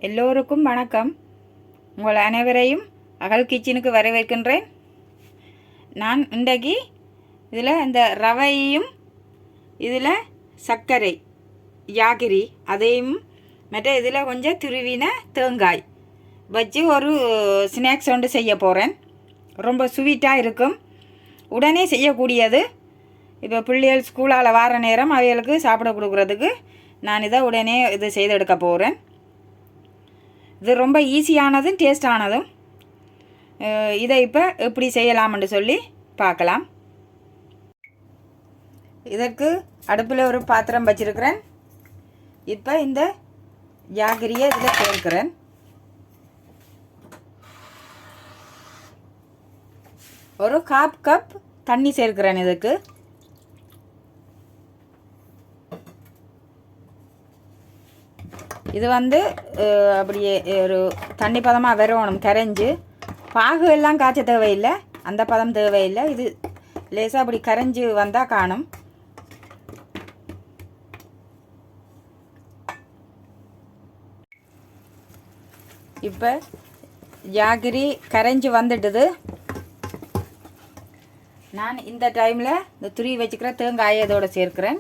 எல்லோருக்கும் வணக்கம். உங்கள் அனைவரையும் அகல் கிச்சனுக்கு வரவேற்கின்றேன். நான் இன்றைக்கு இதில் இந்த ரவையும் இதில் சர்க்கரை ஜாகிரி அதையும் மற்ற இதில் கொஞ்சம் துருவின தேங்காய் வச்சு ஒரு ஸ்நாக்ஸ் ஒன்று செய்ய போகிறேன். ரொம்ப ஸ்வீட்டாக இருக்கும், உடனே செய்யக்கூடியது. இப்போ பிள்ளைகள் ஸ்கூலால் வார நேரம் அவைகளுக்கு சாப்பிட கொடுக்குறதுக்கு நான் இதை உடனே இது செய்து எடுக்க போகிறேன். இது ரொம்ப ஈஸியானதும் டேஸ்டானதும். இதை இப்போ எப்படி செய்யலாம்னு சொல்லி பார்க்கலாம். இதற்கு அடுப்பில் ஒரு பாத்திரம் வச்சிருக்கிறேன். இப்போ இந்த ஜாகிரியை இதில் சேர்க்கிறேன். ஒரு 1/2 கப் தண்ணி சேர்க்கிறேன். இதுக்கு இது அப்படியே ஒரு தண்ணி பதமாக வரணும், கரைஞ்சி. பாகு எல்லாம் காய்ச்ச தேவையில்லை, அந்த பதம் தேவையில்லை. இது லேசாக அப்படி கரைஞ்சி வந்தால் காணும். இப்போ ஜாகிரி கரைஞ்சி வந்துடுது. நான் இந்த டைமில் இந்த துருவி வச்சுக்கிற தேங்காயை இதோட சேர்க்கிறேன்.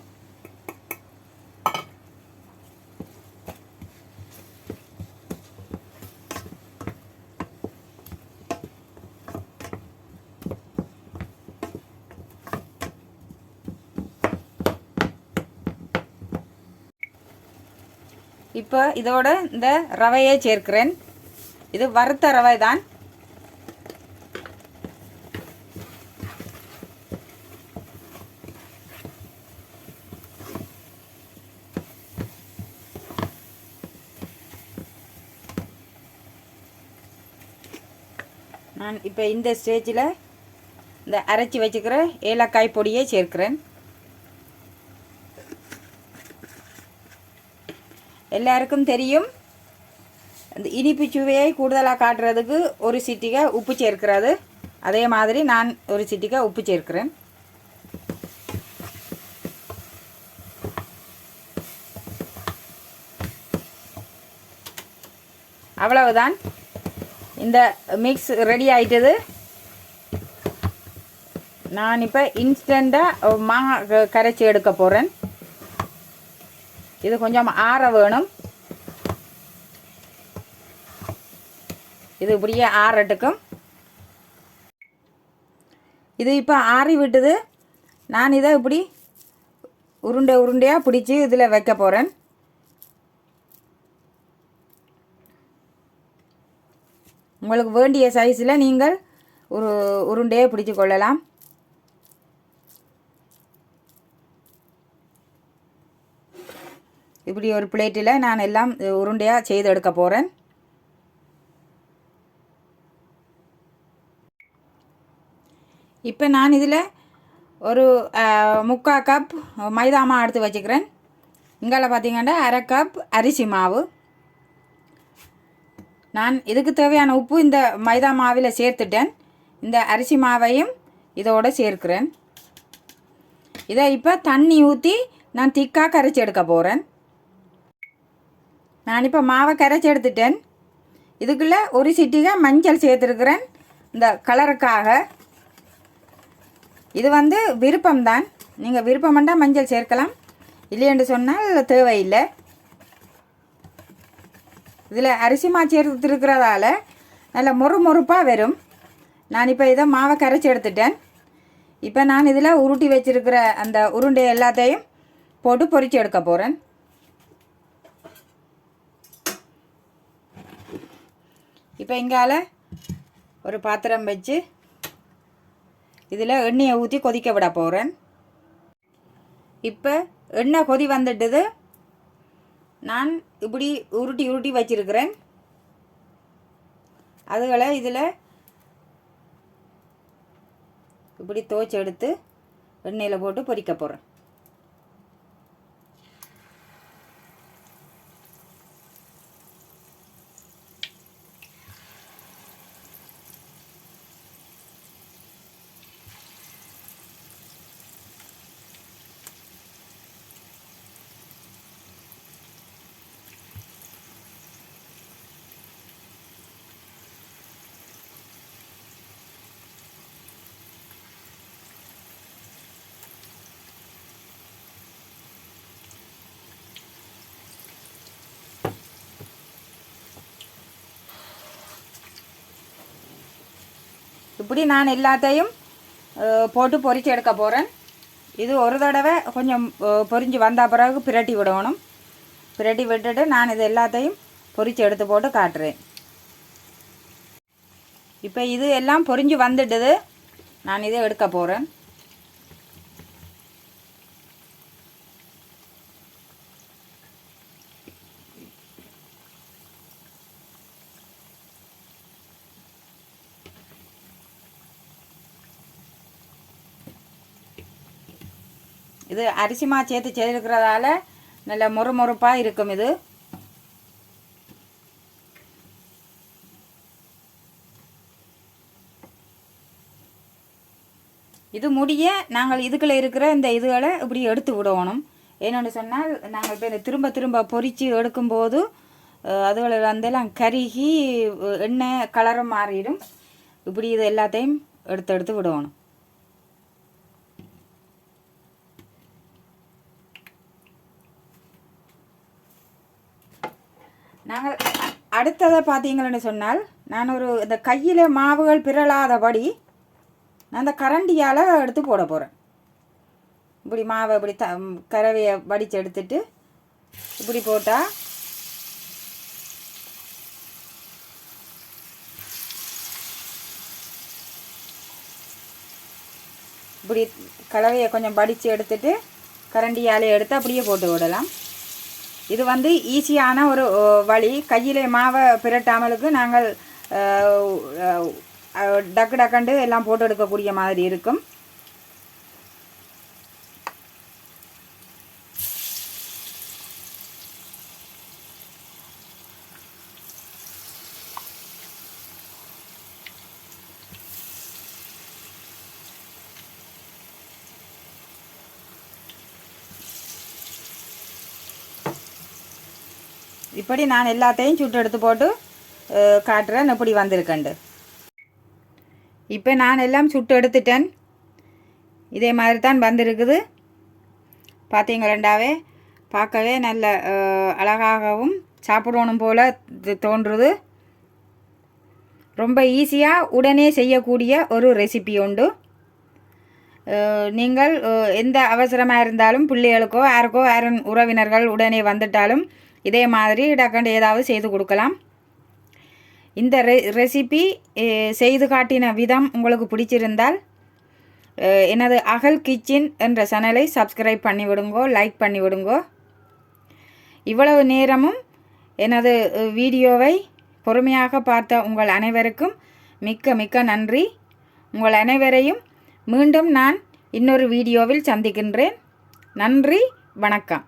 இப்போ இதோட இந்த ரவையை சேர்க்கிறேன். இது வறுத்த ரவை தான். நான் இப்போ இந்த ஸ்டேஜில் இந்த அரைச்சி வச்சுக்கிற ஏலக்காய் பொடியை சேர்க்கிறேன். எல்லாருக்கும் தெரியும், இந்த இனிப்பு சுவையை கூடுதலாக காட்டுறதுக்கு ஒரு சிட்டிகை உப்பு சேர்க்கிறது. அதே மாதிரி நான் ஒரு சிட்டிகை உப்பு சேர்க்கிறேன். அவ்வளவுதான், இந்த மிக்ஸ் ரெடி ஆயிட்டது. நான் இப்போ இன்ஸ்டண்ட்டாக மாங்காய் கரைச்சி எடுக்க போகிறேன். இது கொஞ்சம் ஆற வேணும். இது இப்படியே ஆறட்டுக்கும். இது இப்போ ஆறி விட்டுது. நான் இதை இப்படி உருண்டையாக பிடிச்சி இதில் வைக்க போகிறேன். உங்களுக்கு வேண்டிய சைஸில் நீங்கள் ஒரு உருண்டையை பிடிச்சி கொள்ளலாம். இப்படி ஒரு பிளேட்டில் நான் எல்லாம் உருண்டையாக செய்து எடுக்க போகிறேன். இப்போ நான் இதில் ஒரு 3/4 கப் மைதா மாவு எடுத்து வச்சுக்கிறேன். இங்கால பார்த்தீங்கன்னா 1/2 கப் அரிசி மாவு. நான் இதுக்கு தேவையான உப்பு இந்த மைதா மாவில் சேர்த்துட்டேன். இந்த அரிசி மாவையும் இதோடு சேர்க்கிறேன். இதை இப்போ தண்ணி ஊற்றி நான் திக்காக கரைச்சி எடுக்க போகிறேன். நான் இப்போ மாவை கரைச்சி எடுத்துட்டேன். இதுக்குள்ளே ஒரு சிட்டிகை மஞ்சள் சேர்த்துருக்கிறேன், இந்த கலருக்காக. இது விருப்பம்தான், நீங்கள் விருப்பம்ண்டா மஞ்சள் சேர்க்கலாம், இல்லையென்று சொன்னால் தேவையில்லை. இதில் அரிசி மாவு சேர்த்துருக்கிறதால நல்ல மொறுப்பாக வரும். நான் இப்போ இதை மாவை கரைச்சி எடுத்துட்டேன். இப்போ நான் இதில் உருட்டி வச்சுருக்கிற அந்த உருண்டை எல்லாத்தையும் போட்டு பொரித்து எடுக்க போகிறேன். இப்போ இங்கால ஒரு பாத்திரம் வச்சு இதில் எண்ணெயை ஊற்றி கொதிக்க விட போகிறேன். இப்போ எண்ணெய் கொதி வந்துட்டுது. நான் இப்படி உருட்டி வச்சிருக்கிறேன். அதுகளை இதில் இப்படி துவைச்சி எடுத்து எண்ணெயில் போட்டு பொரிக்க போகிறேன். இப்படி நான் எல்லாத்தையும் போட்டு பொரிச்சு எடுக்க போகிறேன். இது ஒரு தடவை கொஞ்சம் பொரிஞ்சு வந்த பிறகு பிரட்டி விடணும். பிரட்டி விட்டுட்டு நான் இது எல்லாத்தையும் பொரிச்சு எடுத்து போட்டு காட்டுறேன். இப்போ இது எல்லாம் பொரிஞ்சு வந்துடுது. நான் இதை எடுக்க போகிறேன். இது அரிசி மா சேர்த்து செய்திருக்கிறதால நல்ல மொறுமொறுப்பாக இருக்கும். இது முடிய நாங்கள் இதுக்குள்ளே இருக்கிற இந்த இதுகளை இப்படி எடுத்து விடணும். ஏன்னு சொன்னால் நாங்கள் இப்போ திரும்ப திரும்ப பொரித்து எடுக்கும்போது அதுகளை வந்தெல்லாம் கருகி எண்ணெய் கலரும் மாறிடும். இப்படி இது எல்லாத்தையும் எடுத்து எடுத்து விடணும். நாங்கள் அடுத்ததை பார்த்தீங்கன்னு சொன்னால் நான் இந்த கையில் மாவுகள் பிறளாதபடி நான் அந்த கரண்டியால் எடுத்து போட போகிறேன். இப்படி மாவை இப்படி கரவையை வடித்து எடுத்துட்டு இப்படி போட்டால் இப்படி கலவையை கொஞ்சம் வடித்து எடுத்துட்டு கரண்டியாலே எடுத்து அப்படியே போட்டு விடலாம். இது ஈஸியான ஒரு வழி. கையிலே மாவை பிரட்டாமலுக்கு நாங்கள் டக்கு டக்கண்டு எல்லாம் போட்டு எடுக்கக்கூடிய மாதிரி இருக்கும். இப்படி நான் எல்லாத்தையும் சுட்டு எடுத்து போட்டு காட்டுறேன் எப்படி வந்திருக்கண்டு. இப்போ நான் எல்லாம் சுட்டு எடுத்துட்டேன். இதே மாதிரி தான் வந்திருக்குது. பார்த்தீங்களாண்டாவே பார்க்கவே நல்ல அழகாகவும் சாப்பிடணும் போல் தோன்றுது. ரொம்ப ஈஸியாக உடனே செய்யக்கூடிய ஒரு ரெசிபி உண்டு. நீங்கள் எந்த அவசரமாக இருந்தாலும் பிள்ளைகளுக்கோ யாருக்கோ உறவினர்கள் உடனே வந்துட்டாலும் இதே மாதிரி டக்கண்டு ஏதாவது செய்து கொடுக்கலாம். இந்த ரெசிபி செய்து காட்டின விதம் உங்களுக்கு பிடிச்சிருந்தால் எனது அகல் கிச்சன் என்ற சேனலை சப்ஸ்கிரைப் பண்ணி விடுங்கோ, லைக் பண்ணி விடுங்கோ. இவ்வளவு நேரமும் எனது வீடியோவை பொறுமையாக பார்த்த உங்கள் அனைவருக்கும் மிக்க மிக்க நன்றி. உங்கள் அனைவரையும் மீண்டும் நான் இன்னொரு வீடியோவில் சந்திக்கின்றேன். நன்றி, வணக்கம்.